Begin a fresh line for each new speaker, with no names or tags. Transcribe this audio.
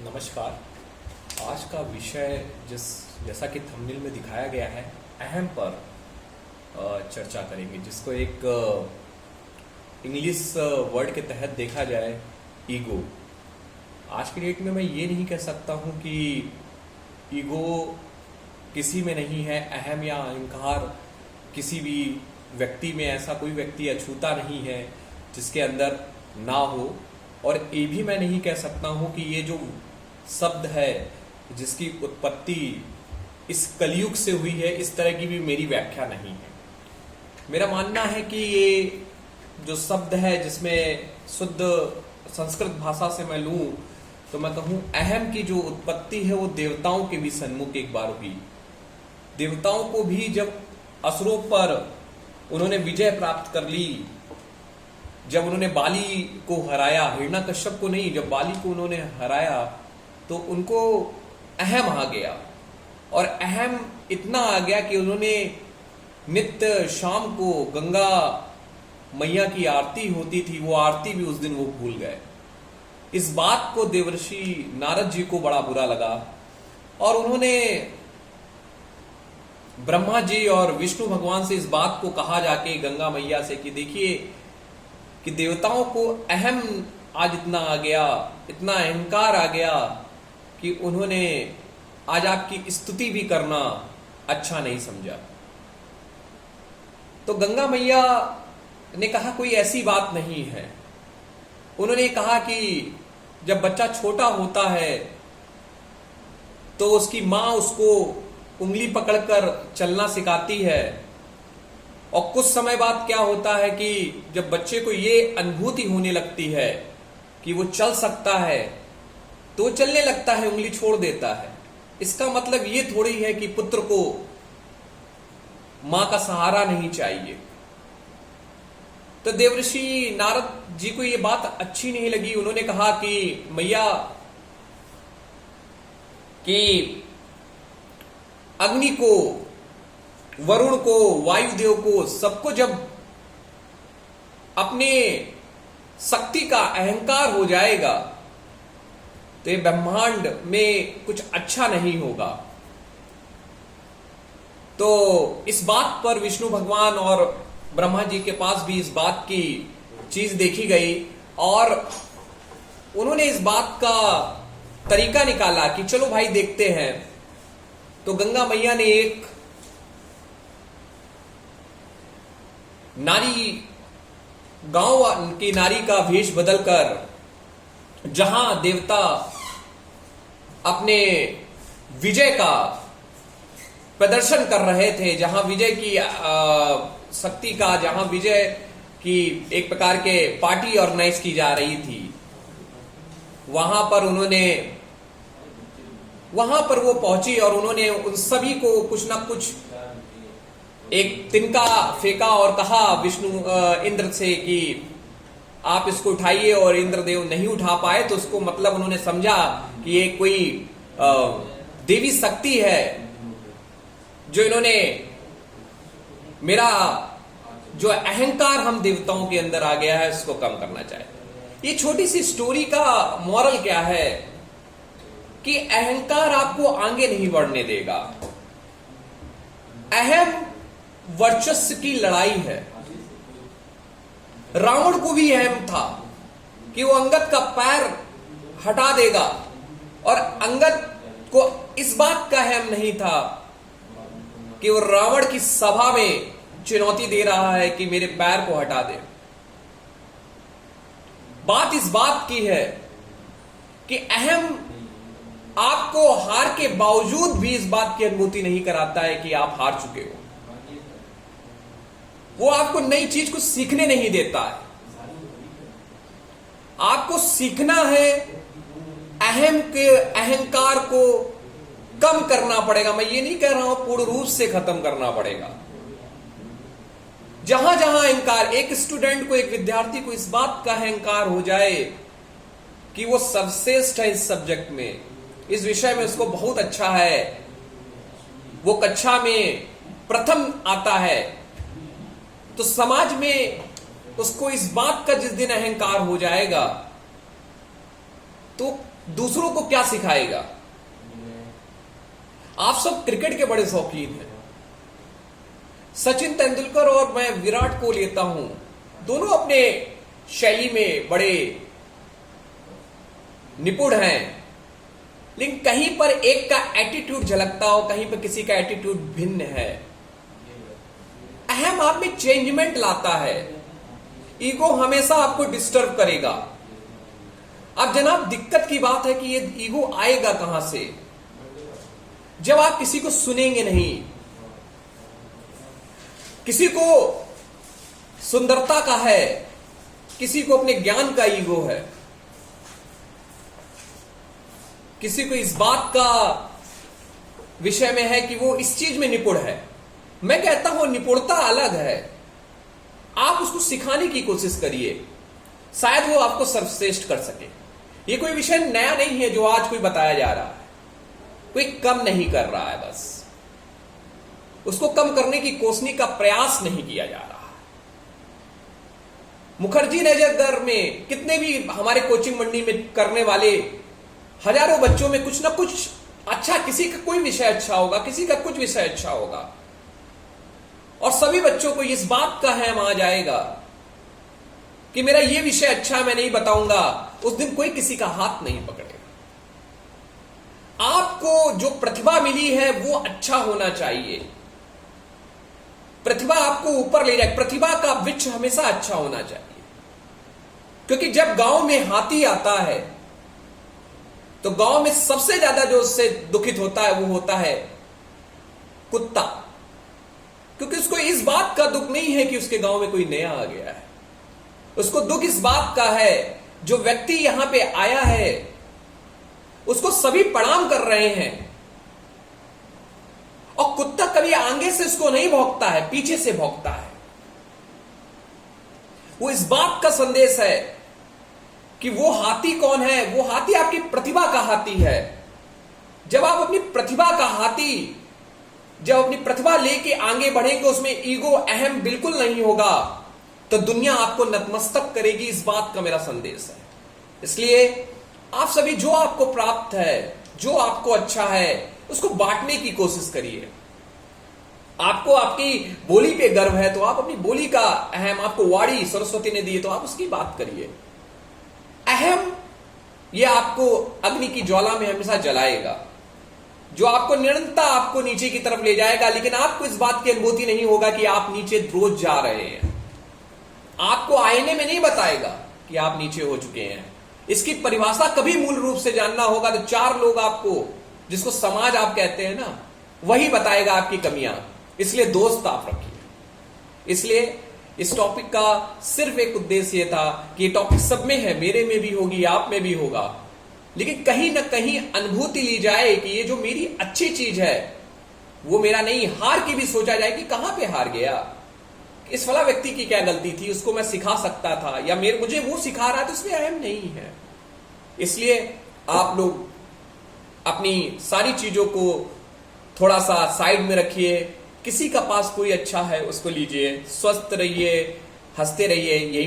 नमस्कार। आज का विषय जैसा कि थंबनेल में दिखाया गया है, अहम पर चर्चा करेंगे, जिसको एक इंग्लिश वर्ड के तहत देखा जाए, ईगो। आज की डेट में मैं ये नहीं कह सकता हूँ कि ईगो किसी में नहीं है। अहम या अहंकार किसी भी व्यक्ति में, ऐसा कोई व्यक्ति अछूता नहीं है जिसके अंदर ना हो। और ये भी मैं नहीं कह सकता हूँ कि ये जो शब्द है जिसकी उत्पत्ति इस कलयुग से हुई है, इस तरह की भी मेरी व्याख्या नहीं है। मेरा मानना है कि ये जो शब्द है, जिसमें शुद्ध संस्कृत भाषा से मैं लूं तो मैं कहूं, अहम की जो उत्पत्ति है वो देवताओं के भी सन्मुख एक बार हुई। देवताओं को भी जब असुरों पर उन्होंने विजय प्राप्त कर ली, जब उन्होंने बाली को हराया, हिरण्यकश्यप को नहीं, जब बाली को उन्होंने हराया तो उनको अहम आ गया। और अहम इतना आ गया कि उन्होंने नित्य शाम को गंगा मैया की आरती होती थी, वो आरती भी उस दिन वो भूल गए। इस बात को देवर्षि नारद जी को बड़ा बुरा लगा और उन्होंने ब्रह्मा जी और विष्णु भगवान से इस बात को कहा जाके गंगा मैया से कि देखिए कि देवताओं को अहम आज इतना आ गया, इतना अहंकार आ गया कि उन्होंने आज आपकी स्तुति भी करना अच्छा नहीं समझा। तो गंगा मैया ने कहा कोई ऐसी बात नहीं है। उन्होंने कहा कि जब बच्चा छोटा होता है तो उसकी मां उसको उंगली पकड़कर चलना सिखाती है, और कुछ समय बाद क्या होता है कि जब बच्चे को ये अनुभूति होने लगती है कि वो चल सकता है तो वो चलने लगता है, उंगली छोड़ देता है। इसका मतलब ये थोड़ी है कि पुत्र को मां का सहारा नहीं चाहिए। तो देवर्षि नारद जी को ये बात अच्छी नहीं लगी। उन्होंने कहा कि मैया, कि अग्नि को, वरुण को, वायुदेव को, सबको जब अपने शक्ति का अहंकार हो जाएगा तो ये ब्रह्मांड में कुछ अच्छा नहीं होगा। तो इस बात पर विष्णु भगवान और ब्रह्मा जी के पास भी इस बात की चीज देखी गई और उन्होंने इस बात का तरीका निकाला कि चलो भाई देखते हैं। तो गंगा मैया ने एक नारी, गांव की नारी का वेश बदलकर, जहां देवता अपने विजय का प्रदर्शन कर रहे थे, जहां विजय की शक्ति का, जहां विजय की एक प्रकार के पार्टी ऑर्गेनाइज की जा रही थी, वहां पर वो पहुंची और उन्होंने उन सभी को कुछ ना कुछ एक तिनका फेंका और कहा विष्णु इंद्र से कि आप इसको उठाइए, और इंद्रदेव नहीं उठा पाए। तो उसको मतलब उन्होंने समझा कि ये कोई देवी शक्ति है जो इन्होंने मेरा जो अहंकार हम देवताओं के अंदर आ गया है उसको कम करना चाहे। ये छोटी सी स्टोरी का मॉरल क्या है कि अहंकार आपको आगे नहीं बढ़ने देगा। अहम वर्चस्व की लड़ाई है। रावण को भी अहम था कि वो अंगद का पैर हटा देगा, और अंगद को इस बात का अहम नहीं था कि वो रावण की सभा में चुनौती दे रहा है कि मेरे पैर को हटा दे। बात इस बात की है कि अहम आपको हार के बावजूद भी इस बात की अनुभूति नहीं कराता है कि आप हार चुके हो। वो आपको नई चीज को सीखने नहीं देता है। आपको सीखना है, अहम के अहंकार को कम करना पड़ेगा। मैं ये नहीं कह रहा हूं पूर्ण रूप से खत्म करना पड़ेगा। जहां जहां अहंकार, एक स्टूडेंट को, एक विद्यार्थी को इस बात का अहंकार हो जाए कि वो सर्वश्रेष्ठ है इस सब्जेक्ट में, इस विषय में उसको बहुत अच्छा है, वो कक्षा में प्रथम आता है, तो समाज में उसको इस बात का जिस दिन अहंकार हो जाएगा तो दूसरों को क्या सिखाएगा? आप सब क्रिकेट के बड़े शौकीन हैं। सचिन तेंदुलकर और मैं विराट को लेता हूं, दोनों अपने शैली में बड़े निपुण हैं, लेकिन कहीं पर एक का एटीट्यूड झलकता हो, कहीं पर किसी का एटीट्यूड भिन्न है। अहम आप में चेंजमेंट लाता है, ईगो हमेशा आपको डिस्टर्ब करेगा। अब जनाब दिक्कत की बात है कि ये ईगो आएगा कहां से? जब आप किसी को सुनेंगे नहीं। किसी को सुंदरता का है, किसी को अपने ज्ञान का ईगो है, किसी को इस बात का विषय में है कि वो इस चीज में निपुण है। मैं कहता हूं निपुणता अलग है, आप उसको सिखाने की कोशिश करिए, शायद वो आपको सर्वश्रेष्ठ कर सके। ये कोई विषय नया नहीं है जो आज कोई बताया जा रहा है, कोई कम नहीं कर रहा है, बस उसको कम करने की कोशिश का प्रयास नहीं किया जा रहा है। मुखर्जी नगर में कितने भी हमारे कोचिंग मंडी में करने वाले हजारों बच्चों में कुछ ना कुछ अच्छा, किसी का कोई विषय अच्छा होगा, किसी का कुछ विषय अच्छा होगा, और सभी बच्चों को इस बात का हैम आ जाएगा कि मेरा ये विषय अच्छा मैं नहीं बताऊंगा, उस दिन कोई किसी का हाथ नहीं पकड़ेगा। आपको जो प्रतिभा मिली है वो अच्छा होना चाहिए, प्रतिभा आपको ऊपर ले जाए, प्रतिभा का वृक्ष हमेशा अच्छा होना चाहिए। क्योंकि जब गांव में हाथी आता है तो गांव में सबसे ज्यादा जो उससे दुखित होता है वो होता है कुत्ता, क्योंकि उसको इस बात का दुख नहीं है कि उसके गांव में कोई नया आ गया है, उसको दुख इस बात का है जो व्यक्ति यहां पे आया है उसको सभी प्रणाम कर रहे हैं, और कुत्ता कभी आगे से उसको नहीं भौंकता है, पीछे से भौंकता है। वो इस बात का संदेश है कि वो हाथी कौन है, वो हाथी आपकी प्रतिभा का हाथी है। जब आप अपनी प्रतिभा का हाथी, जब अपनी प्रतिभा लेके आगे बढ़ेंगे, उसमें ईगो अहम बिल्कुल नहीं होगा, तो दुनिया आपको नतमस्तक करेगी। इस बात का मेरा संदेश है। इसलिए आप सभी जो आपको प्राप्त है, जो आपको अच्छा है, उसको बांटने की कोशिश करिए। आपको आपकी बोली पे गर्व है तो आप अपनी बोली का अहम, आपको वाणी सरस्वती ने दी है तो आप उसकी बात करिए। अहम ये आपको अग्नि की ज्वाला में हमेशा जलाएगा, जो आपको निरंतर आपको नीचे की तरफ ले जाएगा, लेकिन आपको इस बात की अनुभूति नहीं होगा कि आप नीचे रोज जा रहे हैं। आपको आईने में नहीं बताएगा कि आप नीचे हो चुके हैं। इसकी परिभाषा कभी मूल रूप से जानना होगा तो चार लोग आपको, जिसको समाज आप कहते हैं ना, वही बताएगा आपकी कमियां। इसलिए दोस्त आप रखिए। इसलिए इस टॉपिक का सिर्फ एक उद्देश्य था कि ये टॉपिक सब में है, मेरे में भी होगी, आप में भी होगा, लेकिन कहीं ना कहीं अनुभूति ली जाए कि ये जो मेरी अच्छी चीज है वो मेरा नहीं, हार की भी सोचा जाए कि कहां पे हार गया, इस फला व्यक्ति की क्या गलती थी, उसको मैं सिखा सकता था, या मुझे वो सिखा रहा है तो इसमें अहम नहीं है। इसलिए आप लोग अपनी सारी चीजों को थोड़ा सा साइड में रखिए। किसी का पास कोई अच्छा है उसको लीजिए, स्वस्थ रहिए, हंसते रहिए। यही